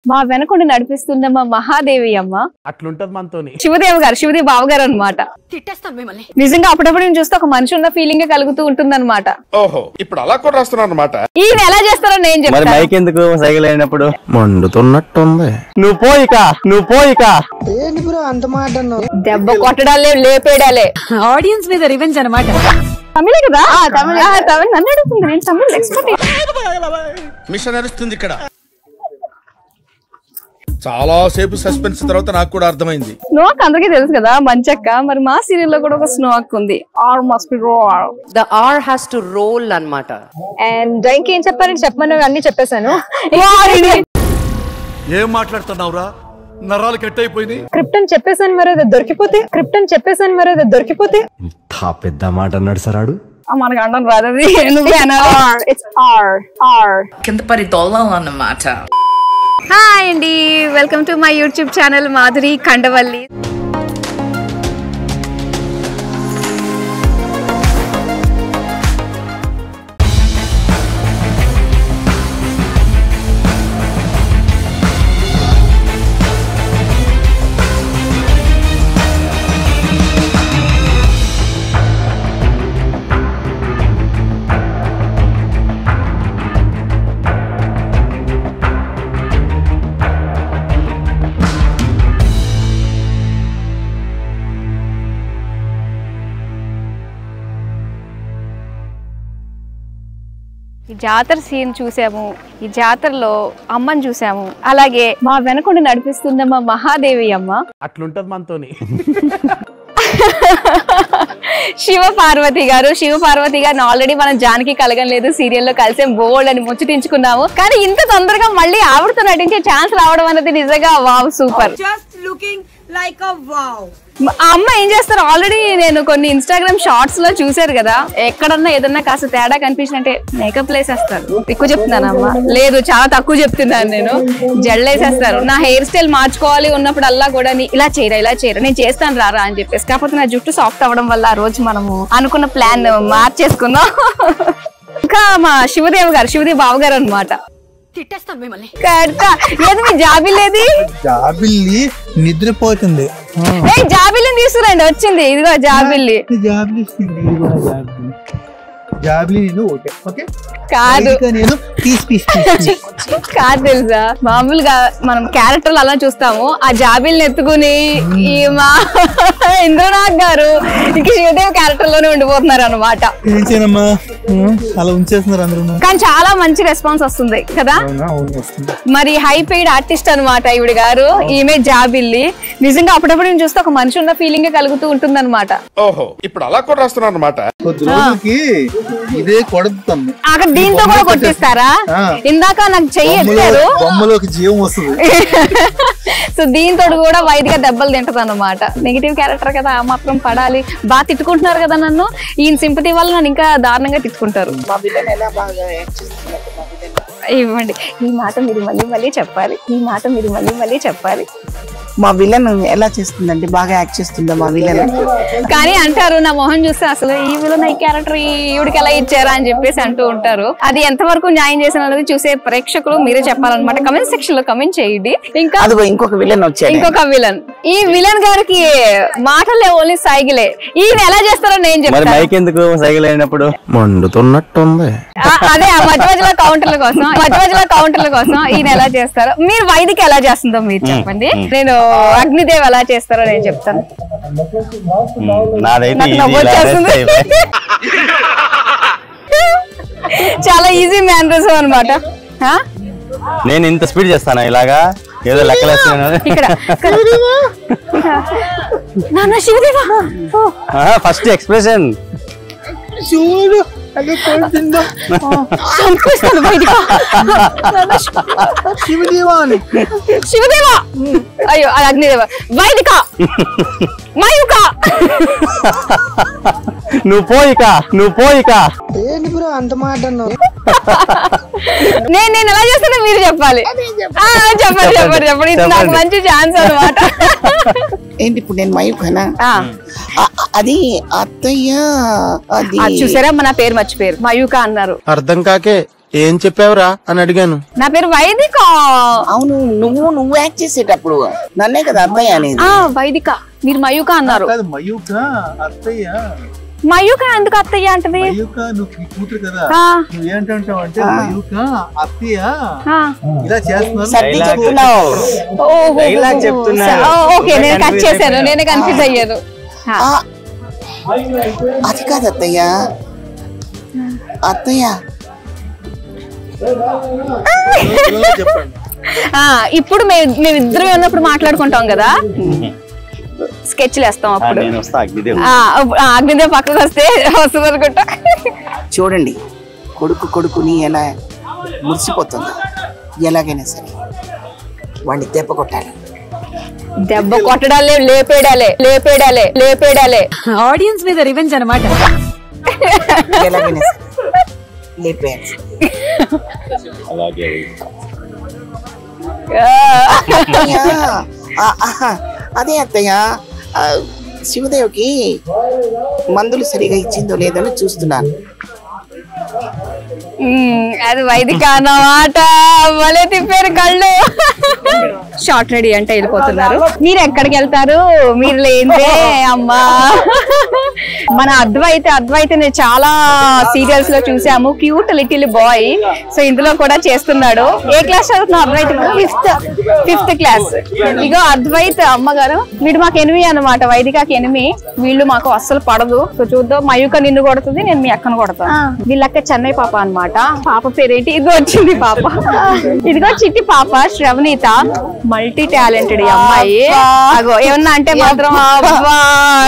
మా వెనకుండి నడిపిస్తున్న మా మహాదేవి అమ్మ అట్లుంటది మనతోని. శివదేవ్ గారు, శివదేవ్ బావ గారు అనమాట. నిజంగా అప్పుడప్పుడు నేను చూస్తే ఒక మనిషి ఉన్న ఫీలింగ్ కలుగుతూ ఉంటుంది అనమాట. ఓహో, ఇప్పుడు అలా కూడా రాస్తున్నా అనమాట. ఈయన ఎలా చేస్తారో నేను చెప్తాను. మైక్ ఎందుకు సైకిల్ అయినప్పుడు మండుతున్నట్టుంది. నువ్వు పోయిక ఏంటి బ్రో అంత మాట అన్నావు? దెబ్బ కొట్టడాలే, లేపేడాలే. ఆడియన్స్ మీద రివెంజ్ అన్నమాట. తమిళే కదా? తమిళ నన్ను అడుగుతుంది. నేను తమిళ ఎక్స్పర్ట్. మిషన్ నడుస్తుంది ఇక్కడ. చాలా సేపు సస్పెన్స్ తర్వాత నాకు కూడా అర్థమైంది. స్నోక్ అందరికీ తెలుసు కదా మంచక్క. మరి మా సీరియల్ లో కూడా ఒక స్నోక్ ఉంది. R must be roll. The R has to roll అన్నమాట. అండ్ ఇంకేం చెప్పారని చెప్పమని అన్ని చెప్పేశాను. ఏం మాట్లాడుతున్నావురా? నరాలు కట్ అయిపోయింది. క్రిప్టన్ చెప్పేసాను మరి అది దొరికిపోతే పెద్ద మాట అన్నాడు సరాడు. మనకు అండం రాదు. అది నువ్వే అన్నారు. ఇట్స్ ఆర్ కింద పరి దొల్లాలన్నమాట. హాయ్ అండి, welcome to my YouTube channel Madhuri Kandavalli. ఈ జాతర సీన్ చూసాము, ఈ జాతరలో అమ్మని చూసాము, అలాగే మా వెనకుండి నడిపిస్తున్న మా మహాదేవి అమ్మ. అట్లుంటది మనతోని. శివ పార్వతి గారు ఆల్రెడీ మనం జానకి కలగలేదు సీరియల్లో కలిసే బోల్డ్ అని ముచ్చటించుకున్నాము. కానీ ఇంత తొందరగా మళ్ళీ ఆవిడతో నటించే ఛాన్స్ రావడం అనేది నిజంగా వావ్, సూపర్. ఆ అమ్మ ఏం చేస్తారు, ఆల్రెడీ నేను కొన్ని ఇన్స్టాగ్రామ్ షార్ట్స్ లో చూసారు కదా, ఎక్కడన్నా ఏదన్నా కాస్త తేడా కనిపించినట్టే మేకప్ వేసేస్తారు. ఎక్కువ చెప్తున్నాను అమ్మ, లేదు చాలా తక్కువ చెప్తున్నాను నేను. జడలేసేస్తారు. నా హెయిర్ స్టైల్ మార్చుకోవాలి ఉన్నప్పుడల్లా కూడా ఇలా చేయరా నేను చేస్తాను రారా అని చెప్పేసి. కాకపోతే నా జుట్టు సాఫ్ట్ అవ్వడం వల్ల ఆ రోజు మనము అనుకున్న ప్లాన్ మార్చేసుకుందాం. ఇంకా మా శివదేవ్ బావ గారు అనమాట. జాబిల్లి నిద్రపోతుంది. జాబిల్లి తీసుకురండి, వచ్చింది ఇదిగో జాబిల్లి. కాదు కాదు తెలుసా, మామూలుగా మనం క్యారెక్టర్లు అలా చూస్తాము. ఆ జాబిల్ని ఎత్తుకుని ఈ మా ఇంద్రనాథ్ గారు ఇంక శివదేవ్ క్యారెక్టర్ లోనే ఉండిపోతున్నారు అనమాట. కానీ చాలా మంచి రెస్పాన్స్ వస్తుంది కదా. మరి హై పెయిడ్ ఆర్టిస్ట్ అనమాట ఈవిడ గారు. ఈమె జాబిల్లి. నిజంగా అప్పుడప్పుడు నేను చూస్తే ఒక మనిషి ఉన్న ఫీలింగ్ కలుగుతూ ఉంటుంది అనమాట. ఓహో, ఇప్పుడు అలా కూడా రాస్తున్నా అనమాట. అక్కడ దీంతో కూడా కొట్టిస్తారా? ఇందాక నాకు చెయ్యారు బొమ్మలోకి జీవం వస్తుంది. సో దీంతో కూడా వైద్యగా దెబ్బలు తింటది అనమాట. నెగిటివ్ క్యారెక్టర్ కదా, ఆ మాత్రం పడాలి. బాగా తిట్టుకుంటున్నారు కదా నన్ను. ఈయన సింపతి వల్ల నన్ను ఇంకా దారుణంగా తిట్టుకుంటారు. ఇవ్వండి, ఈ మాట మీరు మళ్ళీ చెప్పాలి. మా విలన్ ఎలా చేస్తుందండి? బాగా యాక్ట్ చేస్తుందా మా విలన్? కానీ అంటారు, నా మొహం చూస్తే అసలు ఈ విలన్ ఈ క్యారెక్టర్ ఈవిడికి ఎలా ఇచ్చారా అని చెప్పేసి అంటూ ఉంటారు. అది ఎంతవరకు న్యాయం చేసిన అనేది చూసే ప్రేక్షకులు మీరే చెప్పాలన్నమాట. కమెంట్ సెక్షన్ లో కమెంట్ చేయండి. ఇంకా ఇంకొక విలన్ వచ్చాడు. ఇంకొక విలన్. ఈ విలన్ గారికి మాటలే ఓన్లీ సైకిలే. ఈయన ఎలా చేస్తారో నేను చెప్తాను. మైక్ ఎందుకు సైకిల్ అయినప్పుడు మండుతున్నట్టుంది. అదే మధ్య మధ్యలో కౌంటర్ల కోసం ఈయన ఎలా చేస్తారో, మీరు వైదిక ఎలా చేస్తుందో మీరు చెప్పండి. నేను అగ్నిదేవ్ ఎలా చేస్తారో నేను చెప్తాను. చాలా ఈజీ మ్యానరిజం అనమాట. నేను ఇంత స్పీడ్ చేస్తాను ఇలాగా ఏదో లెక్కలేస్తున్నాను. ఫస్ట్ ఎక్స్ప్రెషన్ చూడు, శివదేవా, అయ్యో అది అగ్నిదేవ. వైదిక, మయూక, నువ్వు పోయిక. ఏంటి బ్రో అంత మాట అన్నావు? నేను ఎలా చేస్తానో మీరు చెప్పాలి. చెప్పండి. ఇది నాకు మంచి ఛాన్స్ అనమాట. ఏంటి ఇప్పుడు నేను మయూకనా? అది అత్తయ్య. చూసారా, మన పేరు మర్చిపోయారు. మయూక అన్నారు. అర్థం కాకే ఏం చెప్పావురా అని అడిగాను. నా పేరు వైదిక. అవును, నువ్వు యాక్ట్ చేసేటప్పుడు నన్నే కదా అత్తయ్య అనేది. వైదిక, మీరు మయూక అన్నారు. మయూక అత్తయ్య. మయూక ఎందుకు అత్తయ్య అంటది? మయూక నువ్వు కూతురు కదా, నువ్వేంటావు అంటే మయూక అత్తయ్య ఇలా చేస్తున్నాను. సర్ది చెప్తున్నావు. ఓకే, నేను కట్ చేశాను, నేనే కన్ఫ్యూజ్ అయ్యాను. అది కాదు అత్తయ్య. అత్తయ్య ఇప్పుడు మేమిద్దరం ఉన్నప్పుడు మాట్లాడుకుంటాం కదా, స్కెచ్లు వేస్తాం. అప్పుడు అగ్నిదేవ్ పక్కకు వస్తే వస్తుంది అనుకుంటా. చూడండి, కొడుకుని ఎలా మురిసిపోతుంది. ఎలాగైనా సరే వాడిని దెబ్బ కొట్టాలి. దెబ్బ కొట్టడాలే, లేపేడాలే. ఆడియన్స్ మీద రివెంజ్ అన్నమాట. ఎలాగైనా సరే లేపేయాలి. అదే అత్తయ్య, శివదేవికి మందులు సరిగా ఇచ్చిందో లేదని చూస్తున్నాను. అది వైదిక అన్నమాట. భలే తిప్పారు కళ్ళు. షార్ట్ రెడీ అంటే వెళ్ళిపోతున్నారు. మీరు ఎక్కడికి వెళ్తారు? మీరు లేదే అమ్మా. మన అద్వైత్ నేను చాలా సీరియల్స్ లో చూసాము. Cute little boy. సో ఇందులో కూడా చేస్తున్నాడు. ఏ క్లాస్ చదువుతున్నావు అద్వైత్? Fifth class. ఇగో అద్వైత్ అమ్మగారు, వీడు మాకు ఎనిమి అన్నమాట. వైదికకి ఎనిమి. వీళ్ళు మాకు అస్సలు పడదు. సో చూద్దాం, మయూక నిన్ను కొడుతుంది, నేను మీ అక్కను కొడతాను. వీళ్ళక్క చెన్నై పాప అన్నమాట. పాప పేరేంటి? ఇదిగో వచ్చింది పాప. ఇదిగో చిట్టి పాప శ్రవణీత. మల్టీ టాలెంటెడ్ అమ్మాయి. అగో ఏమన్నా అంటే మాత్రం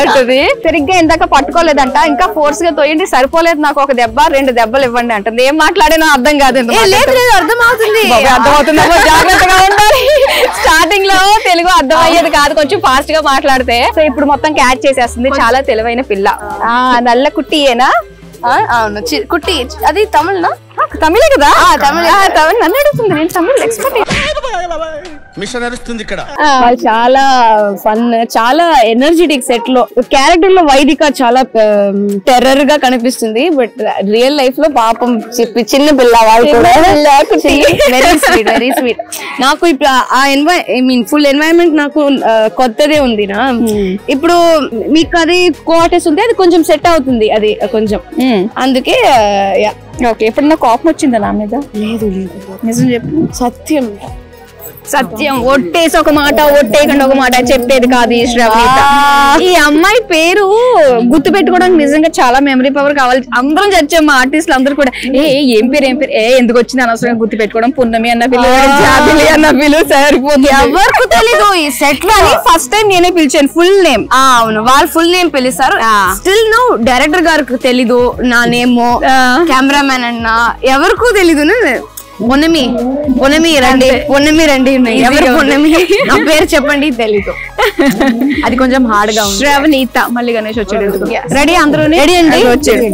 అంటది. సరిగ్గా ఇందాక పట్టుకోలేదంట. ఇంకా ఫోర్స్ గా తోయండి, సరిపోలేదు నాకు, ఒక దెబ్బ 2 దెబ్బలు ఇవ్వండి అంటుంది. ఏం మాట్లాడినా అర్థం కాదు. అర్థమవుతుంది, అర్థమవుతుందేమో, జాగ్రత్తగా ఉండాలి. స్టార్టింగ్ లో తెలుగు అర్థం అయ్యేది కాదు, కొంచెం ఫాస్ట్ గా మాట్లాడితే. సో ఇప్పుడు మొత్తం క్యాచ్ చేసేస్తుంది. చాలా తెలివైన పిల్ల. నల్ల కుట్టియేనా? అవును, కుట్టి. అది తమిళనా? తమిళే కదా. తమిళ నన్ను అడుగుతుంది, నేను తమిళ ఎక్స్పర్ట్. మిషన్ నడుస్తుంది ఇక్కడ. చాలా ఫన్, చాలా ఎనర్జెటిక్ సెట్ లో. క్యారెక్టర్ లో వైదిక చాలా టెర్రర్ గా కనిపిస్తుంది. బట్ రియల్ లైఫ్ లో పాపం చిన్న పిల్ల. Very sweet. నాకు ఇప్పుడు ఫుల్ ఎన్వైరన్మెంట్ నాకు కొత్తదే ఉంది నా. ఇప్పుడు మీకు అది క్వార్టర్స్ ఉంది, అది కొంచెం సెట్ అవుతుంది. అది కొంచెం అందుకే. ఓకే, ఎప్పుడన్నా కోపం వచ్చిందా నా మీద? లేదు. నిజం చెప్పు. సత్యం ఒట్టేసి ఒక మాట, ఒట్టేయకుండా ఒక మాట చెప్పేది కాదు ఈ శ్రవణీత. ఈ అమ్మాయి పేరు గుర్తు పెట్టుకోవడానికి నిజంగా చాలా మెమరీ పవర్ కావాలి. అందరం చచ్చాం, మా ఆర్టిస్టులు అందరూ కూడా. ఏం పేరు ఎందుకు వచ్చింది అనవసరంగా గుర్తు పెట్టుకోవడం. పున్నమి అన్న పిలు, జాబిలి అన్న పిలు సరిపోతుంది. ఎవరికి తెలీదు ఈ సెట్ లో. ఫస్ట్ టైం నేనే పిలిచాను ఫుల్ నేమ్. అవును, వాళ్ళు ఫుల్ నేమ్ పిలుస్తారు. స్టిల్ నో డైరెక్టర్ గారికి తెలీదు నా నేమ్, కెమెరామెన్ అన్న ఎవరికూ తెలీదు. పొన్నమి రండి ఎవరు పొన్నమి? నా పేరు చెప్పండి, తెలీదు. అది కొంచెం హార్డ్ గా ఉంది. శ్రవణీత. మళ్ళీ గణేష్ వచ్చాడు. రెడీ? అందరూ రెడీ అండి? వచ్చాడు.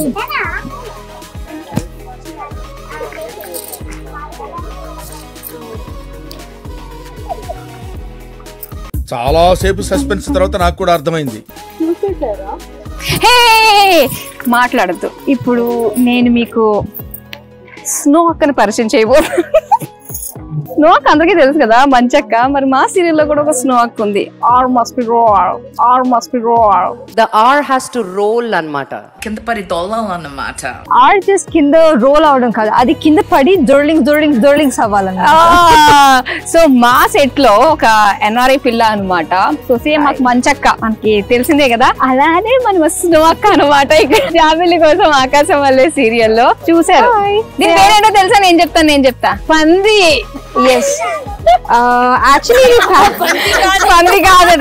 చాలా సేపు సస్పెన్స్ తర్వాత నాకు కూడా అర్థమైంది. మాట్లాడద్దు. ఇప్పుడు నేను మీకు స్నో అక్కని పరిచయం చేయబోతున్నాను. స్నో అక్క అందరికీ తెలుసు కదా, మంచక్క. మరి మా సీరియల్ లో కూడా ఒక స్నో అక్క ఉంది. R must be roll. The R has to roll అన్నమాట. కింద పడి దొల్లాలన్నమాట. ఆర్ జస్ట్ కింద రోల్ అవడం కాదు, అది కింద పడి దొర్లింగ్స్ అవ్వాలన్నమాట. సో మా సెట్ లో ఒక ఎన్ఆర్ఐ పిల్ల అనమాట. సో సేమ్ మాకు మంచక్క, మనకి తెలిసిందే కదా. అలానే మన స్నో అక్క అనమాట. ఇక్కడ ఫ్యామిలీ కోసం ఆకాశం వల్లే సీరియల్ లో చూసారు. దీని పేరేంటో తెలుసా? నేను చెప్తా. పంది. యాక్చువల్లీ పంది కాదు,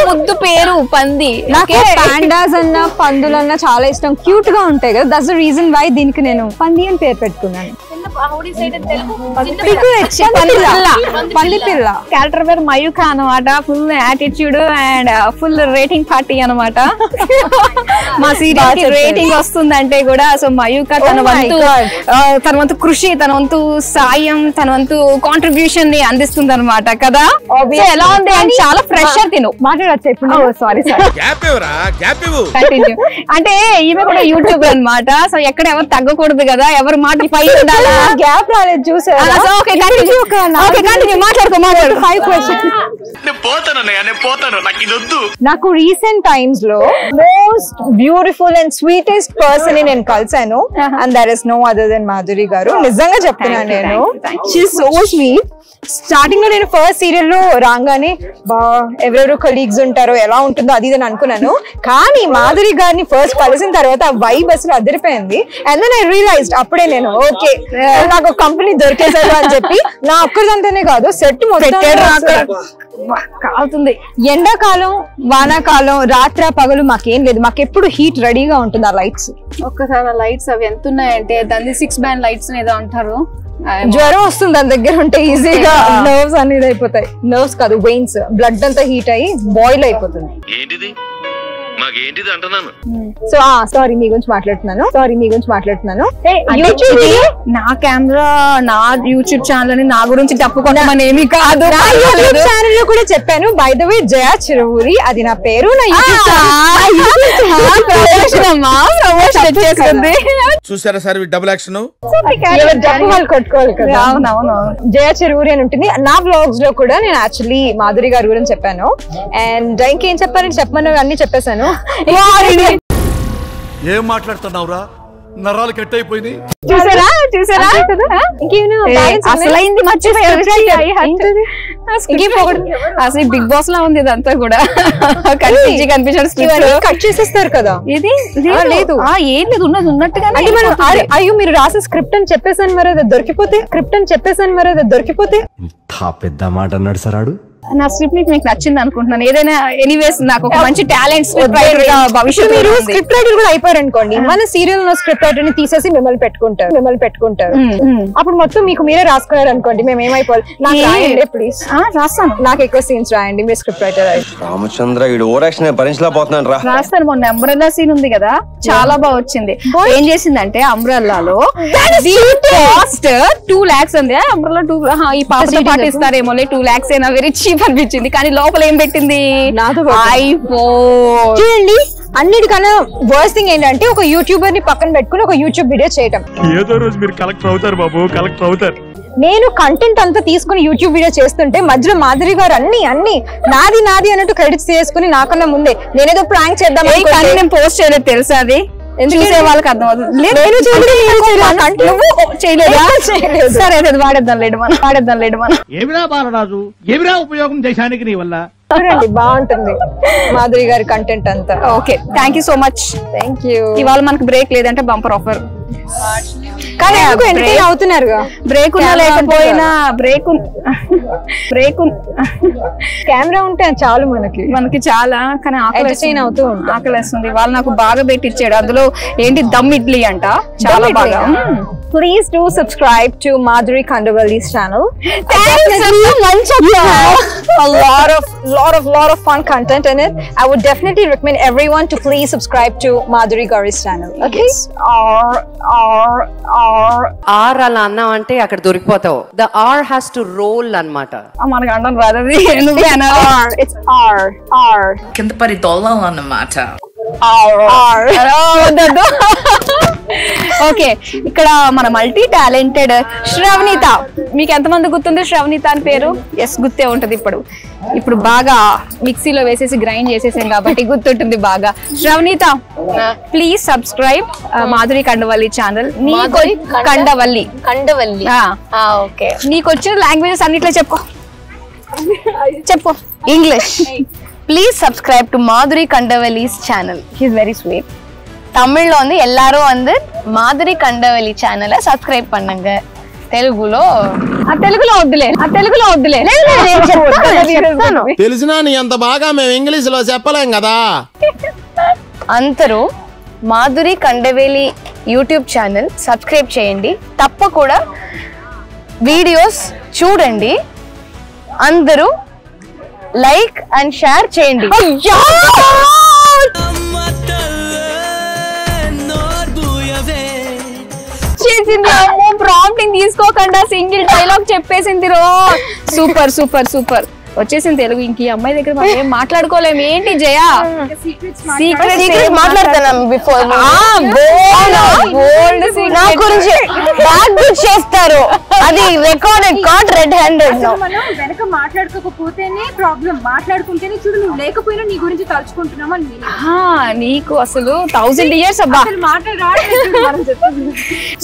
ముద్దు పేరు పంది. నాకు పాండాస్ అన్న పందులన్నా చాలా ఇష్టం, క్యూట్ గా ఉంటాయి కదా. దట్స్ ద రీజన్ వై దీనికి నేను పంది అని పేరు పెట్టుకున్నాను. పందిపిల్ల క్యారెక్టర్ పేరు మయూక అనమాట. Full attitude and full rating party అనమాట. మా సీరియల్ కి రేటింగ్ వస్తుందంటే కూడా సో మయూక తన వంతు కృషి, తన వంతు సాయం, తన వంతు కాంట్రిబ్యూషన్ ని అందిస్తుంది అనమాట కదా. ఎలా ఉంది అని చాలా ఫ్రెష్ గా తిను మాట్లాడచ్చు ఇప్పుడు. Sorry continue. అంటే ఈమె కూడా యూట్యూబ్ అన్నమాట. సో ఎక్కడ ఎవరు తగ్గకూడదు కదా, ఎవరు మాట పై ఉండాలా. గ్యాప్ రాలేదు చూసారా. మాట్లాడుకో 5 questions. నాకు రీసెంట్ టైమ్స్ లో most beautiful and sweetest person ని నేను కలిసాను. And there is no other than Madhuri garu. నిజంగా చెప్తున్నాను నేను. She so sweet. స్టార్టింగ్ లో నేను ఫస్ట్ సీరియల్ లో రాగానే ఎవరెవరు కలీగ్స్ ఉంటారో ఎలా ఉంటుందో అది అని అనుకున్నాను. కానీ మాధురి గారిని ఫస్ట్ కలిసిన తర్వాత ఆ వైబ్ అసలు అదిరిపోయింది. అండ్ దెన్ ఐ రియలైజ్డ్ అప్పుడే నేను ఓకే నాకు ఒక కంపెనీ దొరికేసారు అని చెప్పి. నా ఒక్కరిదంతానే కాదు సెట్ మొత్తం కాలుతుంది. ఎండాకాలం వానాకాలం రాత్ర పగలు మాకేం లేదు, మాకెప్పుడు హీట్ రెడీగా ఉంటుంది. ఆ లైట్స్ ఒక్కసారి లైట్స్ అవి ఎంత ఉన్నాయంటే దాన్ని 6 బ్యాండ్ లైట్స్ ఏదో అంటారు. జ్వరం వస్తుంది దాని దగ్గర ఉంటే ఈజీగా. నర్వ్స్ అనేది అయిపోతాయి. నర్వ్స్ కాదు వెయిన్స్, బ్లడ్ అంతా హీట్ అయ్యి బాయిల్ అయిపోతుంది. సో సారీ మీ గురించి మాట్లాడుతున్నాను. నా కెమెరా నా యూట్యూబ్ ఛానల్ అని నా గురించి తప్పుకోవడం ఏమీ కాదు. యూట్యూబ్ ఛానల్ లో కూడా చెప్పాను. బై ద వే జయా చిరువూరి అది నా పేరు. నా చూసారా సార్ డబుల్ యాక్షన్. వాళ్ళు కొట్టుకోవాలి కదా. జయా చిరువూరి అని ఉంటుంది. నా బ్లాగ్స్ లో కూడా నేను యాక్చువల్లీ మాధురి గారి గురించి చెప్పాను. అండ్ ఇంకేం చెప్పారని చెప్పమని అన్ని చెప్పేశాను. ఏం మాట్లాడుతున్నావురా, నరాలు కట్ అయిపోయింది. చూసారా అసలైంది మర్చిపోయారు. అసలు బిగ్ బాస్ లా ఉంది ఇదంతా కూడా. కట్ చేసేస్తారు కదా. ఇది లేదు ఏం లేదు ఉన్నది ఉన్నట్టుగా. అయ్యో మీరు రాసే స్క్రిప్ట్ అని చెప్పేసాను మరి అది దొరికిపోతే పెద్ద మాట అన్నాడు సరాడు. నా స్క్రిప్ట్ మీకు నచ్చింది అనుకుంటున్నాను. ఏదైనా ఎనీవేస్ నాకు ఒక మంచి టాలెంట్ స్క్రిప్ట్ రైటర్ గా భవిష్యత్తు. మీరు స్క్రిప్ట్ రైటర్ కూడా అయిపోయారు అనుకోండి, మన సీరియల్ లో స్క్రిప్ట్ రైటర్ ని తీసేసి మిమ్మల్ని పెట్టుకుంటారు. అప్పుడు మొత్తం మీకు మీరే రాసుకున్నారు అనుకోండి, మేము ఏమైపోవాలి. నాకు రాయండి ప్లీజ్. రాస్తాను. నాకు ఎక్కువ సీన్స్ రాయండి మీరు స్క్రిప్ట్ రైటర్. రామచంద్ర ఈ ఓవరాక్షన్ భరించలేకపోతున్నాను రా. రాస్తాను. మొన్న అంబ్రెల్లా సీన్ ఉంది కదా, చాలా బాగా వచ్చింది. ఏం చేసిందంటే అంబ్రెల్లాలో కాస్ట్ 2 lakhs ఉంది. అంబ్రెల్లా 2 ఈ పాపతో పాటు ఇస్తారేమో 2 lakhs అయినా వెరీ చీప్ అనిపించింది. కానీ లోపల ఏం పెట్టింది ఐఫోన్. చూడండి అన్నిటికన్నా వర్స్ట్ థింగ్ ఏంటంటే ఒక యూట్యూబర్ ని పక్కన పెట్టుకుని ఒక యూట్యూబ్ వీడియో చేయటం. ఏదో రోజు మీరు కలెక్టర్ అవుతారు బాబు, కలెక్టర్ అవుతారు. నేను కంటెంట్ అంతా తీసుకుని యూట్యూబ్ వీడియో చేస్తుంటే మధ్యలో మాధురి గారు అన్ని నాది అన్నట్టు క్రెడిట్స్ చేసుకుని నాకన్నా ముందే నేనేదో ప్రాంక్ చేద్దాం నేను పోస్ట్ చేయలేదు తెలుసా. అది చూసే వాళ్ళకి అర్థం అవుతుంది. సరే అది వాడేద్దాం లేడు మనం. ఏమిరా బాలరాజు, ఏమిరా ఉపయోగం దేశానికి నీ వల్ల. బాగుంటుంది మాధురి గారి కంటెంట్ అంతా. Okay thank you so much. Thank you. ఇవాళ మనకు బ్రేక్ లేదంటే బంపర్ ఆఫర్. కానీ ఎంటర్టైన్ అవుతున్నారుగా. బ్రేక్ ఉన్నా లేకపోయినా బ్రేక్ కెమెరా ఉంటే చాలు మనకి చాలా. కానీ ఆకలేస్తుంది. వాళ్ళు నాకు బాగా పెట్టించాడు. అందులో ఏంటి దమ్ ఇడ్లీ అంట, చాలా బాగా. Please do subscribe to Madhuri Kandavalli's channel. A lot of fun content in it. I would definitely recommend everyone to please subscribe to Madhuri Gauri's channel. Okay? R అలా అన్నావు అంటే అక్కడ దొరికిపోతావు. The R has to roll అన్నమాట. మనకు అండం రాదు. It's R. కింద పరి దొల్లాలన్నమాట. ఓకే ఇక్కడ మన మల్టీ టాలెంటెడ్ శ్రవణిత. మీకు ఎంతమంది గుర్తుంది శ్రవణిత అని పేరు? ఎస్ గుర్తే ఉంటది. ఇప్పుడు బాగా మిక్సీలో వేసేసి గ్రైండ్ చేసేసాం కాబట్టి గుర్తుంటుంది బాగా. Sravanitha please subscribe Madhuri Kandavalli channel. Kandavalli okay. నీకు వచ్చిన లాంగ్వేజెస్ అన్నిట్లో చెప్పు. English. Please subscribe to Madhuri Kandavalli's channel. He is very sweet. தமிழ்లో ఉంది எல்லாரும் வந்து మాధురి కండవల్లి ఛానల్ సబ్స్క్రైబ్ பண்ணுங்க. తెలుగులో వద్దులే. తెలిసినా నీ అంత బాగా మేము ఇంగ్లీష్ లో చెప్పలేం కదా. అందరూ Madhuri Kandavalli YouTube channel subscribe చేయండి. తప్పకుండా వీడియోస్ చూడండి. అందరూ లైక్ అండ్ షేర్ చేయండి. ప్రాంప్టింగ్ తీసుకోకుండా సింగిల్ డైలాగ్ చెప్పేసింది రో. సూపర్ సూపర్ సూపర్ వచ్చేసింది తెలుగు. ఇంక ఈ అమ్మాయి దగ్గర మనం ఏం మాట్లాడుకోలేము. ఏంటి జయ సీక్రెట్ మాట్లాడుతున్నాం చేస్తారు. అది రికార్డెడ్ కాట్ రెడ్ హ్యాండెడ్. వెనక మాట్లాడుకోకపోతేనే ప్రాబ్లం, మాట్లాడుకుంటేనే చూడు నువ్వు లేకపోయినా నీ గురించి తలుచుకుంటున్నామా. నీకు అసలు 1000 years అబ్బా.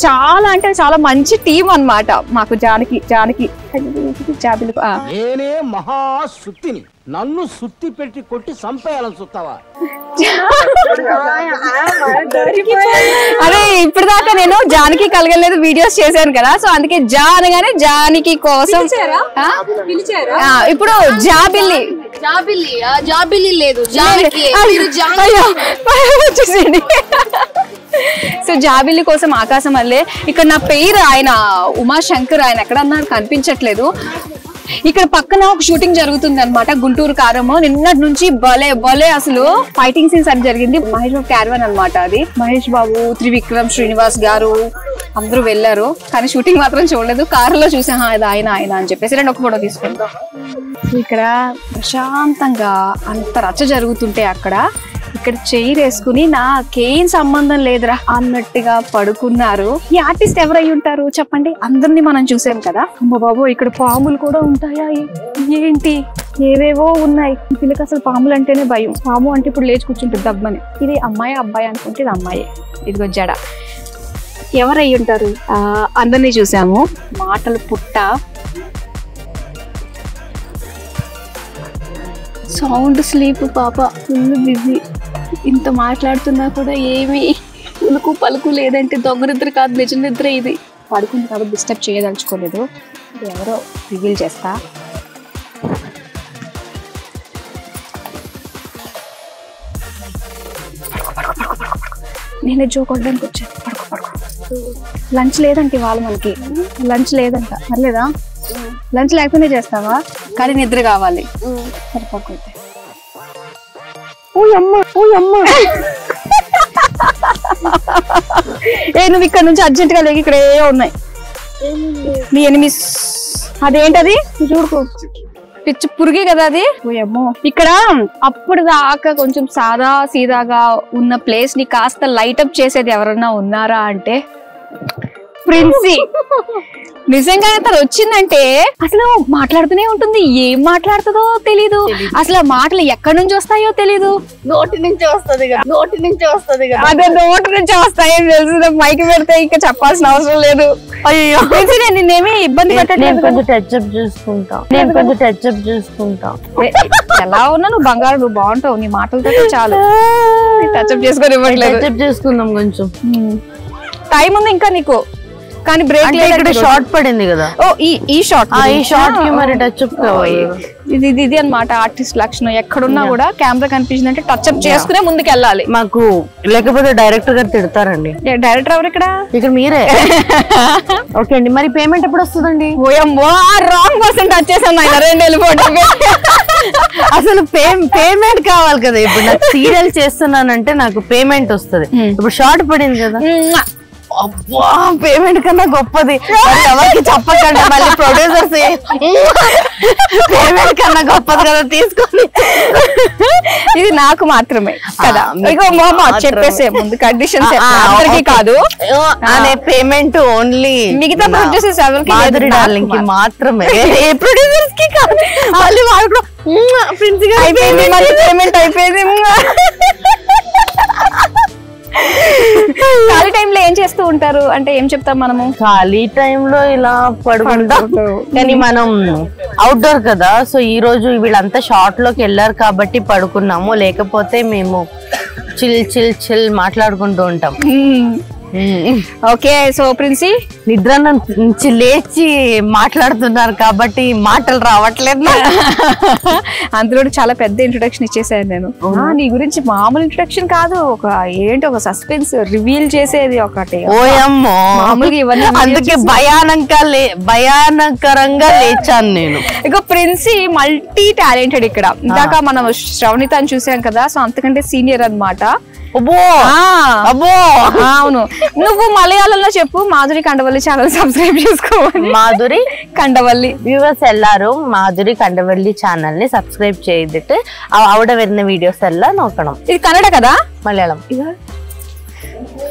చాలా అంటే చాలా మంచి టీం అన్నమాట మాకు. జానకి జాబిలి నేనే మహాసుత్తిని, నన్ను సుత్తి పెట్టి కొట్టి సంపేయాలని చూస్తావా? అదే ఇప్పుడు దాకా నేను జానకి కలగలేదు వీడియోస్ చేశాను కదా, సో అందుకే జా అనగానే జానకి కోసం. ఇప్పుడు జాబిల్లి జాబిల్లి లేదు వచ్చేసింది. సో జాబిల్లి కోసం ఆకాశం అల్లే. ఇక్కడ నా పేరు ఆయన ఉమాశంకర్. ఆయన ఎక్కడ అన్నారు కనిపించట్లేదు. ఇక్కడ పక్కన ఒక షూటింగ్ జరుగుతుంది అనమాట, గుంటూరు కారము. నిన్నటి నుంచి భలే భలే అసలు ఫైటింగ్ సీన్స్ అని జరిగింది. మహేష్ బాబు క్యారవాన్ అనమాట అది. మహేష్ బాబు, త్రివిక్రమ్, శ్రీనివాస్ గారు అందరూ వెళ్ళారు, కానీ షూటింగ్ మాత్రం చూడలేదు. కారులో చూసా ఇది ఆయన అని చెప్పేసి రెండు ఒక ఫోటో తీసుకుంటాం. ఇక్కడ ప్రశాంతంగా అంత రచ్చ జరుగుతుంటే అక్కడ ఇక్కడ చైర్ వేసుకుని నాకేం సంబంధం లేదురా అన్నట్టుగా పడుకున్నారు. ఈ ఆర్టిస్ట్ ఎవరై ఉంటారు చెప్పండి? అందరినీ మనం చూసాం కదా. అమ్మ బాబు ఇక్కడ పాములు కూడా ఉంటాయా ఏంటి? ఏవేవో ఉన్నాయి. పిల్లకి అసలు పాములు అంటేనే భయం. పాము అంటే ఇప్పుడు లేచి కూర్చుంటుంది దబ్బని. ఇది అమ్మాయి అబ్బాయి అనుకుంటే ఇది అమ్మాయి. ఇదిగో జడ. ఎవరై ఉంటారు? అందరినీ చూసాము. మాటలు పుట్ట, సౌండ్ స్లీప్ పాప ఫుల్ బిజీ. ఇంత మాట్లాడుతున్నా కూడా ఏమి ఉలుకు పలుకు లేదంటే దొంగ నిద్ర కాదు, నిజ నిద్ర. ఇది పడుకుంది కాబట్టి డిస్టర్బ్ చేయదలుచుకోలేదు. ఎవరో రివీల్ చేస్తా. నేనే జోక్ కొట్టడానికి వచ్చాను. పడుకో. లంచ్ లేదంటే వాళ్ళు మనకి లంచ్ లేదంట. పర్లేదా? లంచ్ లేకపోతే చేస్తావా? కానీ నిద్ర కావాలి. సరిపోతే నువ్వు ఇక్కడ నుంచి అర్జెంట్ గా లేక ఇక్కడ ఏ ఉన్నాయి నీ ఎనిమిస్. అదేంటది చూడుకో, పిచ్చి పురుగే కదా అది. ఓయమ్మో. ఇక్కడ అప్పుడు దాకా కొంచెం సాదా సీదాగా ఉన్న ప్లేస్ ని కాస్త లైట్ అప్ చేసేది ఎవరన్నా ఉన్నారా అంటే ప్రిన్సీ. నిజంగానే తను వచ్చిందంటే అసలు మాట్లాడుతూనే ఉంటుంది. ఏం మాట్లాడుతుందో తెలీదు. అసలు మాటలు ఎక్కడి నుంచి వస్తాయో తెలీదు. నోటి నుంచి వస్తుంది. అదే నోటి నుంచి వస్తాయని తెలుసు. మైకి పెడితే ఇంకా చెప్పాల్సిన అవసరం లేదు. అయ్యో నేనేమి ఇబ్బంది పెట్టట్లేదు. కొంచెం టచ్అప్ చేసుకుంటా. ఎలా ఉన్నా నువ్వు బంగారు, నువ్వు బాగుంటావు. నీ మాటలతో చాలు. టచ్అప్ చేసుకొని ఇవ్వట్లేదు. టచ్అప్ చేసుకుందాం కొంచెం. టైం ఉంది ఇంకా నీకు, కానీ బ్రేక్ లేదు. షార్ట్ పడింది కదా. ఓ ఈ షార్ట్ కి మరి టచ్ అప్ కావాలి. ఇది అన్నమాట ఆర్టిస్ట్ లక్షణం. ఎక్కడున్నా కూడా కెమెరా కనిపించిందంటే టచ్ అప్ చేసుకునే ముందుకు వెళ్ళాలి. మాకు లేకపోతే డైరెక్టర్ గారు తిడతారండి. డైరెక్టర్ ఎవరు ఇక్కడ మీరే. ఓకే అండి, మరి పేమెంట్ ఎప్పుడు వస్తుందండి? ఓయమ్మో, రాంగ్ పర్సన్ టచ్ చేసాను. 2 వెళ్ళిపోవడం. అసలు పేమెంట్ కావాలి కదా. ఇప్పుడు నాకు సీరియల్ చేస్తున్నానంటే నాకు పేమెంట్ వస్తుంది. ఇప్పుడు షార్ట్ పడింది కదా. అబ్బా, పేమెంట్ కన్నా గొప్పది ఎవరికి చెప్పకండి. మళ్ళీ ప్రొడ్యూసర్స్ పేమెంట్ కన్నా గొప్పది కదా తీసుకొని. ఇది నాకు మాత్రమే కదా. చెప్పేసే ముందు కండిషన్స్ అందరికి కాదు. అనే పేమెంట్ ఓన్లీ మిగతా ప్రొడ్యూసర్స్ ఎవరికి? మాధురి డార్లింగ్ కి మాత్రమే, ఏ ప్రొడ్యూసర్స్ కి కాదు. మళ్ళీ వాళ్ళు కూడా ప్రిన్స్ గారు అయిపోయింది, మళ్ళీ పేమెంట్ అయిపోయింది. ఖాళీ టైంలో ఏం చేస్తూ ఉంటారు అంటే ఏం చెప్తాం మనము? ఖాళీ టైంలో ఇలా పడుకుంటాం. కానీ మనం అవుట్డోర్ కదా, సో ఈ రోజు వీళ్ళంతా షార్ట్ లోకి వెళ్ళారు కాబట్టి పడుకున్నాము. లేకపోతే మేము చిల్ మాట్లాడుకుంటూ ఉంటాం. ఓకే సో ప్రిన్సీ నిద్ర నుంచి లేచి మాట్లాడుతున్నారు కాబట్టి మాటలు రావట్లేదు. అందులో చాలా పెద్ద ఇంట్రొడక్షన్ ఇచ్చేసాను నేను. నీ గురించి మామూలు ఇంట్రొడక్షన్ కాదు, ఒక సస్పెన్స్ రివీల్ చేసేది ఒకటి. ఓయమ్మో మామూలుగా ఇవన్నీ అందుకే భయానకరంగా లేచాను నేను. ఇక ప్రిన్సీ మల్టీ టాలెంటెడ్. ఇక్కడ ఇందాక మనం శ్రవణితని చూసాం కదా, సో అంతకంటే సీనియర్ అన్నమాట. అవును. నువ్వు మలయాళంలో చెప్పు, మాధురి కండవల్లి ఛానల్ సబ్స్క్రైబ్ చేసుకోవాలి. మాధురి కండవల్లి വ്യൂവേഴ്സ് എല്ലാരും മാധുരി കണ്ടവള്ളി ചാനലിനെ സബ്സ്ക്രൈബ് ചെയ്തിട്ട് അവിടെ വരുന്ന വീഡിയോസ് എല്ലാം നോക്കണം. ఇది కన్నడ కదా? మలయాళం.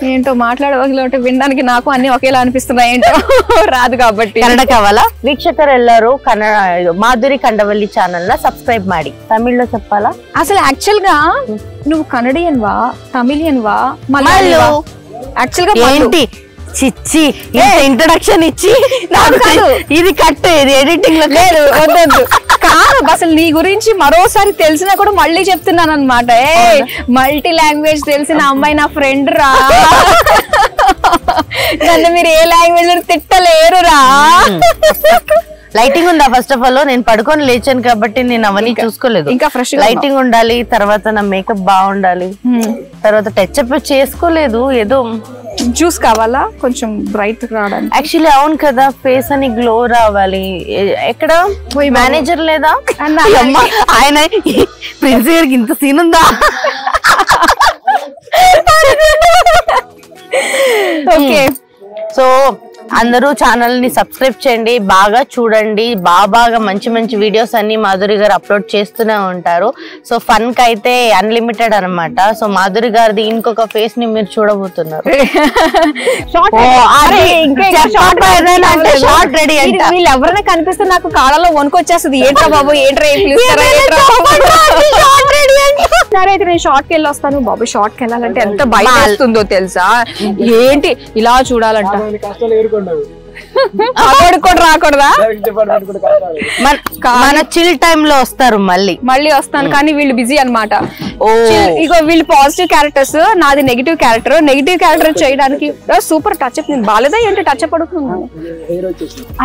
ఏంటో మాట్లాడవగలంటే వినడానికి నాకు అన్ని ఒకేలా అనిపిస్తున్నాయి. ఏంటో రాదు కాబట్టి. కన్నడ కావాలా? వీక్షకరు ಎಲ್ಲರೂ కన్నడ మాధురి కండవల్లి ఛానల్ సబ్స్క్రైబ్ ಮಾಡಿ. తమిళ్లో చెప్పాలా? అసలు యాక్చువల్ గా నువ్వు కన్నడియన్ వా, తమిళియన్ వా, మలయాళం? యాక్చువల్ గా ఏంటి చిచ్చి ఇంట్రడక్షన్ ఇచ్చి ఇది కట్, ఇది ఎడిటింగ్ లో లేదు. వద్దు కాదు, అసలు నీ గురించి మరోసారి తెలిసినా కూడా మళ్ళీ చెప్తున్నాను అనమాట. మల్టీ లాంగ్వేజ్ తెలిసిన అమ్మాయి నా ఫ్రెండ్ రా. నన్ను మీరు ఏ లాంగ్వేజ్ తిట్టలేరు రా. లైటింగ్ ఉందా? ఫస్ట్ ఆఫ్ ఆల్ నేను పడుకొని లేచాను కాబట్టి నేను అవన్నీ చూసుకోలేదు. ఇంకా ఫ్రెష్ లైటింగ్ ఉండాలి, తర్వాత నా మేకప్ బాగుండాలి, తర్వాత టచ్ అప్ చేసుకోలేదు. ఏదో జ్యూస్ కావాలా కొంచెం బ్రైట్ రావడానికి? యాక్చువల్లీ అవును కదా, ఫేస్ అని గ్లో రావాలి. ఎక్కడ మేనేజర్ లేదా? ఆయన ప్రిన్స్ గారికి ఇంత సీన్ ఉందా? ఓకే సో అందరూ ఛానల్ ని సబ్స్క్రైబ్ చేయండి, బాగా చూడండి. బాగా మంచి మంచి వీడియోస్ అన్ని మాధురి గారు అప్లోడ్ చేస్తూనే ఉంటారు. సో ఫన్ కి అయితే అన్లిమిటెడ్ అనమాట. సో మాధురి గారిది ఇంకొక ఫేస్ ని మీరు చూడబోతున్నారు. వీళ్ళు ఎవరైనా కనిపిస్తే నాకు కాళ్ళలో వణుకొచ్చేస్తుంది. ఏంట్రా బాబు, ఏంట్రా సరే అయితే నేను షార్ట్ కి వెళ్ళి వస్తాను. బాబు షార్ట్ కి వెళ్ళాలంటే ఎంత భయం వేస్తుందో తెలుసా? ఏంటి ఇలా చూడాలంట? రాకూడదా? మన చిల్ టైమ్ లో వస్తారు. మళ్ళీ వస్తాను, కానీ వీళ్ళు బిజీ అనమాట. ఇగో వీళ్ళు పాజిటివ్ క్యారెక్టర్స్, నాది నెగిటివ్ క్యారెక్టర్. నెగిటివ్ క్యారెక్టర్ చేయడానికి సూపర్ టచ్ అప్. నేను బాలేదా ఏంటి టచ్ అప్ అడుగుతున్నాను.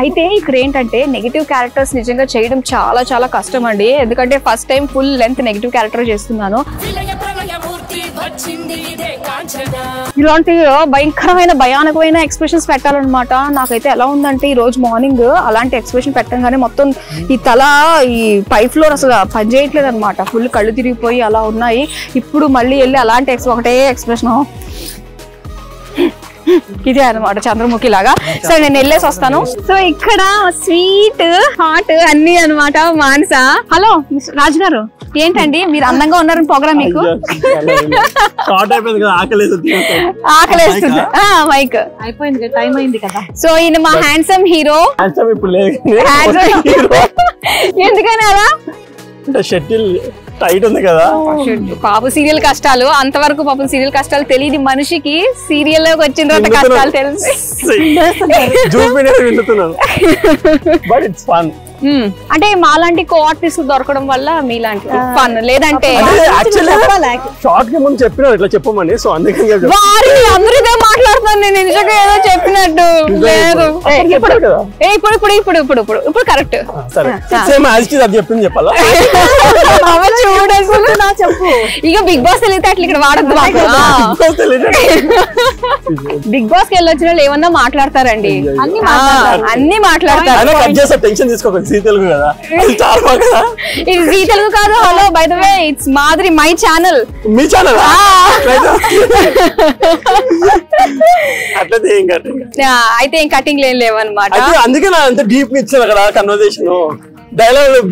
అయితే ఇక్కడ ఏంటంటే నెగిటివ్ క్యారెక్టర్స్ నిజంగా చేయడం చాలా చాలా కష్టం అండి. ఎందుకంటే first time full length negative character చేస్తున్నాను. ఇలాంటి భయానకమైన ఎక్స్ప్రెషన్స్ పెట్టాలన్నమాట. నాకైతే ఎలా ఉందంటే ఈ రోజు మార్నింగ్ అలాంటి ఎక్స్ప్రెషన్ పెట్టంగానే మొత్తం ఈ తల, ఈ పై ఫ్లోర్ అసలు పనిచేయట్లేదు అనమాట. ఫుల్ కళ్ళు తిరిగిపోయి అలా ఉన్నాయి. ఇప్పుడు మళ్ళీ వెళ్ళి అలాంటి ఒకటే ఎక్స్ప్రెషన్ ఇదే అనమాట, చంద్రముఖి లాగా. సో నేను వెళ్ళేసి వస్తాను. సో ఇక్కడ స్వీట్ హాట్ అన్ని అనమాట. మానస, హలో రాజు గారు, ఏంటండి మీరు అందంగా ఉన్నారని పొగరా మీకు? ఆకలేస్తుంది. మైక్ అయిపోయింది, టైం అయింది కదా. సో ఈయన మా హ్యాండ్సమ్ హీరో. ఎందుకని అలా? షెడ్యూల్ టైట్ ఉంది కదా పాప. సీరియల్ కష్టాలు అంతవరకు పాపం సీరియల్ కష్టాలు తెలియదు మనిషికి. సీరియల్ లోకి వచ్చిన తర్వాత కష్టాలు తెలుసు. అంటే మాలాంటి కో ఆర్టిస్ట్ దొరకడం వల్ల మీలాంటి ఫన్. లేదంటే షార్ట్ కి ముందు చెప్పినారు ఇట్లా చెప్పమని, సో అందుకని అందరూ ఇదే మాట్లాడుతున్నాను నేను. నిజంగా ఏదో చెప్పినట్టు లేదు. ఇప్పుడు కరెక్ట్ చెప్పింది చెప్పాలా? చెప్పు. ఇక బిగ్ బాస్ తెలియతే అట్లా ఇక్కడ వాడద్దు. బిగ్ బాస్ కి వెళ్ళొచ్చిన వాళ్ళు ఏమన్నా మాట్లాడతారండి, అన్ని మాట్లాడతారు. టెన్షన్ తీసుకోకండి, జీ తెలుగు కదా, ఇది జీ తెలుగు కాదు. Hello by the way, it's Madhuri my channel. Me channel అయితే ఏం కటింగ్ లేవన్నమాట. అందుకే నా అంత డీప్ ఇచ్చాను అక్కడ కన్వర్సేషన్ డైలాగ్.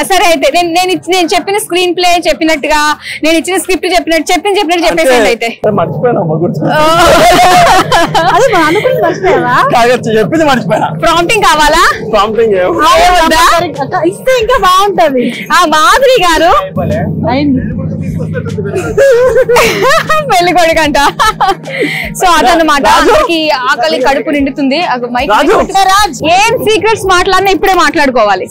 సరే అయితే నేను చెప్పిన స్క్రీన్ ప్లే చెప్పినట్టుగా, నేను ఇచ్చిన స్క్రిప్ట్ చెప్పినట్టు చెప్పేసి అయితే చెప్పింది మర్చిపోయినా. ప్రాంప్టింగ్ కావాలా? ప్రాంప్టింగ్ ఇస్తే ఇంకా బాగుంటది. మాధురి గారు పెళ్లి కొడుకంట. సో అదన్నమాట, అందరికి ఆకలి కడుపు నిండుతుంది. ఏం సీక్రెట్స్ మాట్లాడినా ఇప్పుడే మాట్లాడుకోవాలి.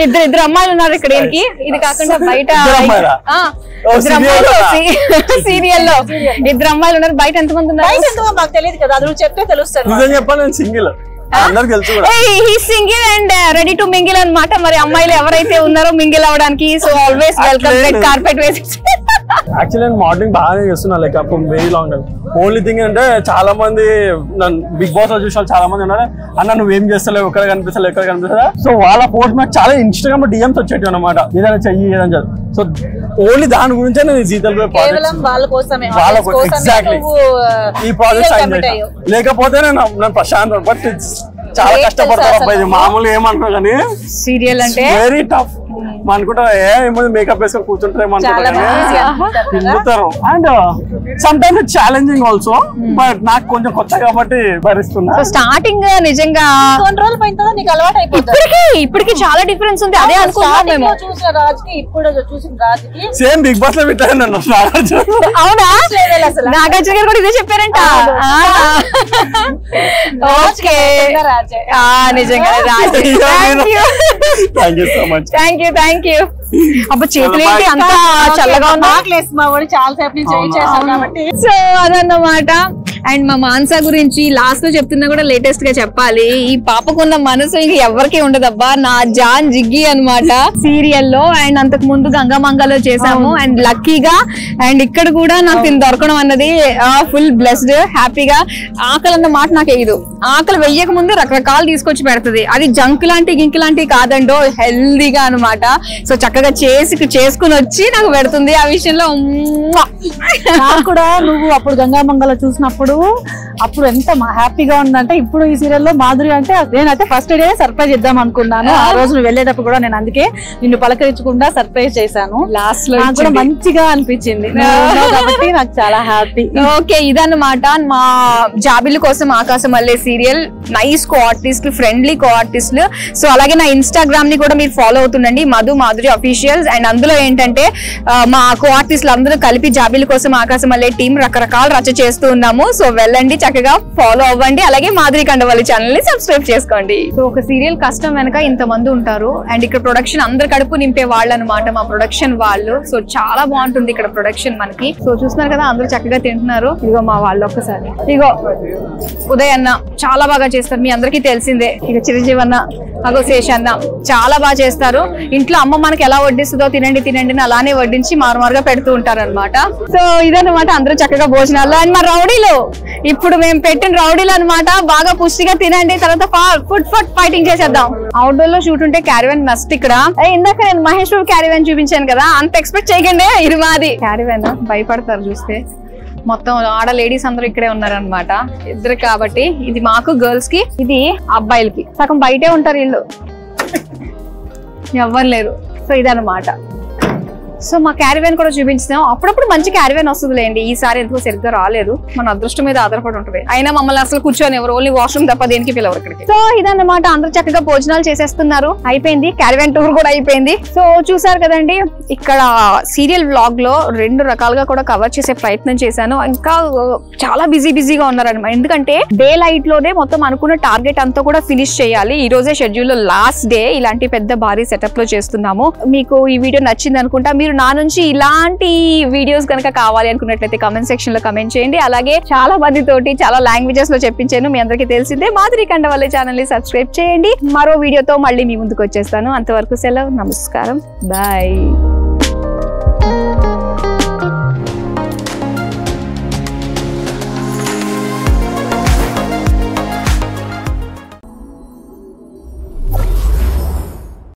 ఇద్దరు అమ్మాయిలు ఉన్నారు ఇక్కడ. ఇది కాకుండా బయట సీరియల్లో ఇద్దరు అమ్మాయిలు ఉన్నారు. బయట ఎంతమంది ఉన్నారు మాకు తెలియదు కదా, అది చెప్తే తెలుస్తుంది. Single and ready to mingle అన్నమాట. మరి అమ్మాయిలు ఎవరైతే ఉన్నారో మింగిల్ అవడానికి, so always welcome. Red carpet వేసి యాక్చువల్లీ నేను మోడలింగ్ బాగానే చేస్తున్నా, లైక్ అప్పుడు very long time. Only thing అంటే చాలా మంది నన్ను బిగ్ బాస్ లో చూసిన చాలా మంది ఉన్నారు, అన్న నువ్వేం చేస్తలేవు, ఎక్కడ కనిపిస్తలేవు, ఎక్కడ కనిపిస్తా. సో వాళ్ళ పోస్ట్ నాకు చాలా ఇన్స్టాగ్రామ్ లో డిఎమ్స్ వచ్చేటి అనమాట, ఏదైనా చెయ్యి ఏదైనా చదువు. సో ఓన్లీ దాని గురించే నేను జీతల్ ఎగ్జాక్ట్లీ ఈ ప్రాజెక్ట్ సైన్ చేశాను. లేకపోతే నేను ప్రశాంత్. బట్ చాలా కష్టపడతారు అబ్బాయి, మామూలు ఏమంటారు కానీ సీరియల్ అంటే వెరీ టఫ్. అనుకుంటా ఏమో మేకప్ వేసుకొని కూర్చుంటారేమో తిరుగుతారు. And some times it's challenging also, but నాకు కొంచెం కొత్త కాబట్టి భరిస్తున్నా. స్టార్టింగ్ నిజంగా కొన్ని రోజులు పోయిన నీకు అలవాటు అయిపోతుంది. ఇప్పటికి చాలా డిఫరెన్స్ ఉంది. అదే అనుకున్నాం మేము. చూసిన రాజుకి ఇప్పుడు చూసిన రాజుకి సేమ్ బిగ్ బాస్ లో పెట్టాను నన్ను. అవునా? నాగార్జున గారు కూడా ఇదే చెప్పారంట. ఓకే నిజంగా thank you so much. Thank you. అప్పుడు చేతులు ఏంటి అంత చల్లగా ఉన్నా? చాలా సేపు నుంచి కాబట్టి. సో అదన్నమాట. అండ్ మా మాన్సా గురించి లాస్ట్ లో చెప్తున్నా కూడా లేటెస్ట్ గా చెప్పాలి. ఈ పాపకున్న మనసు ఇంక ఎవరికి ఉండదబ్బా. నా జాన్ జిగ్గి అనమాట సీరియల్లో. అండ్ అంతకు ముందు గంగమంగలో చేసాము. అండ్ లక్కీగా అండ్ ఇక్కడ కూడా నాకు దీన్ని దొరకడం అన్నది ఫుల్ బ్లెస్డ్. హ్యాపీగా. ఆకలి అన్న మాట నాకు వేయదు. ఆకలి వెయ్యక ముందు రకరకాలు తీసుకొచ్చి పెడుతుంది. అది జంక్ లాంటి గింక్ లాంటి కాదండో, హెల్దీగా అనమాట. సో చక్కగా చేసుకుని వచ్చి నాకు పెడుతుంది. ఆ విషయంలో కూడా నువ్వు అప్పుడు గంగామంగళ చూసినప్పుడు అప్పుడు ఎంత హ్యాపీగా ఉందంటే, ఇప్పుడు ఈ సీరియల్లో మాధురి అంటే నేనైతే ఫస్ట్ డే సర్ప్రైజ్ ఇద్దాం అనుకున్నాను. ఆ రోజు నువ్వు వెళ్ళేటప్పుడు కూడా నేను అందుకే నిన్ను పలకరించకుండా సర్ప్రైజ్ చేశాను. లాస్ట్ లో కూడా మంచిగా అనిపించింది కాబట్టి నాకు చాలా హ్యాపీ. ఓకే ఇదన్నమాట మా జాబిల్లి కోసం ఆకాశం మల్లె సీరియల్. నైస్ కో ఆర్టిస్టులు, ఫ్రెండ్లీ కో ఆర్టిస్టులు. సో అలాగే నా ఇన్స్టాగ్రామ్ ని కూడా మీరు ఫాలో అవుతుండండి, మధు మాధురి అఫీషియల్స్. అండ్ అందులో ఏంటంటే మా కో ఆర్టిస్టులు అందరూ కలిపి జాబిల్లి కోసం ఆకాశం మల్లె టీం రకరకాల రచ చేస్తూ ఉన్నాము. సో వెళ్ళండి, చక్కగా ఫాలో అవ్వండి. అలాగే మాధురి కండవల్లి ఛానల్ ని సబ్స్క్రైబ్ చేసుకోండి. సో ఒక సీరియల్ కష్టం వెనక ఇంత మంది ఉంటారు. అండ్ ఇక్కడ ప్రొడక్షన్ అందరు కడుపు నింపే వాళ్ళు అనమాట, మా ప్రొడక్షన్ వాళ్ళు. సో చాలా బాగుంటుంది ఇక్కడ ప్రొడక్షన్ మనకి. సో చూస్తున్నారు కదా అందరూ చక్కగా తింటున్నారు. ఇగో మా వాళ్ళు ఒక్కసారి ఇగో ఉదయ్ అన్న చాలా బాగా చేస్తారు, మీ అందరికీ తెలిసిందే. ఇక చిరంజీవి అన్న, అగో శేష్ అన్న చాలా బాగా చేస్తారు. ఇంట్లో అమ్మ మనకి ఎలా వడ్డిస్తుందో తినండి తినండి అలానే వడ్డించి మారుమారుగా పెడుతూ ఉంటారు అనమాట. సో ఇదన్నమాట అందరూ చక్కగా భోజనాల్లో. అండ్ మా రౌడీలు ఇప్పుడు మేము పెట్టిన రౌడీలు అనమాట, బాగా పుష్టిగా తినండి, తర్వాత ఫుడ్ ఫైటింగ్ చేసేద్దాం. అవుట్డోర్ లో షూట్ ఉంటే క్యారివెన్ మస్ట్. ఇక్కడ ఇందాక నేను మహేశ్వర్ క్యారివెన్ చూపించాను కదా, అంత ఎక్స్పెక్ట్ చేయకండి. ఇది మాది క్యారివెన్. భయపడతారు చూస్తే. మొత్తం ఆడ లేడీస్ అందరూ ఇక్కడే ఉన్నారనమాట, ఇద్దరు కాబట్టి. ఇది మాకు గర్ల్స్ కి, ఇది అబ్బాయిలకి. సగం బయటే ఉంటారు వీళ్ళు, ఎవ్వరు లేరు. సో ఇదన్నమాట. సో మా క్యారివెన్ కూడా చూపించాం. అప్పుడప్పుడు మంచి క్యారివెన్ వస్తుందిలేండి. ఈసారి ఎందుకో సరిగ్గా రాలేదు. మన అదృష్టం మీద ఆధారపడి ఉంటుంది. అయినా మమ్మల్ని అసలు కూర్చొని ఎవరు, ఓన్లీ వాష్రూమ్ తప్ప దేనికి పిలవరు ఇక్కడికి. సో ఇదన్నమాట, అందరూ చక్కగా భోజనాలు చేసేస్తున్నారు. అయిపోయింది, క్యారివెన్ టూర్ కూడా అయిపోయింది. సో చూసారు కదండి, ఇక్కడ సీరియల్ వ్లాగ్ లో 2 రకాలుగా కూడా కవర్ చేసే ప్రయత్నం చేశాను. ఇంకా చాలా బిజీగా ఉన్నారనమాట. ఎందుకంటే డే లైట్ లోనే మొత్తం అనుకున్న టార్గెట్ అంతా కూడా ఫినిష్ చేయాలి. ఈ రోజే షెడ్యూల్ లో లాస్ట్ డే. ఇలాంటి పెద్ద భారీ సెటప్ లో చేస్తున్నాము. మీకు ఈ వీడియో నచ్చింది అనుకుంటా. మీరు నా నుంచి ఇలాంటి వీడియోస్ కనుక కావాలి అనుకున్నట్లయితే కమెంట్ సెక్షన్ లో కమెంట్ చేయండి. అలాగే చాలా మంది తోటి చాలా లాంగ్వేజెస్ లో చెప్పించాను, మీ అందరికీ తెలిసిందే. మాధురి కండవల్లి ఛానల్ ని సబ్స్క్రైబ్ చేయండి. మరో వీడియోతో మళ్ళీ మీ ముందుకు వచ్చేస్తాను. అంతవరకు సెలవు, నమస్కారం, బాయ్.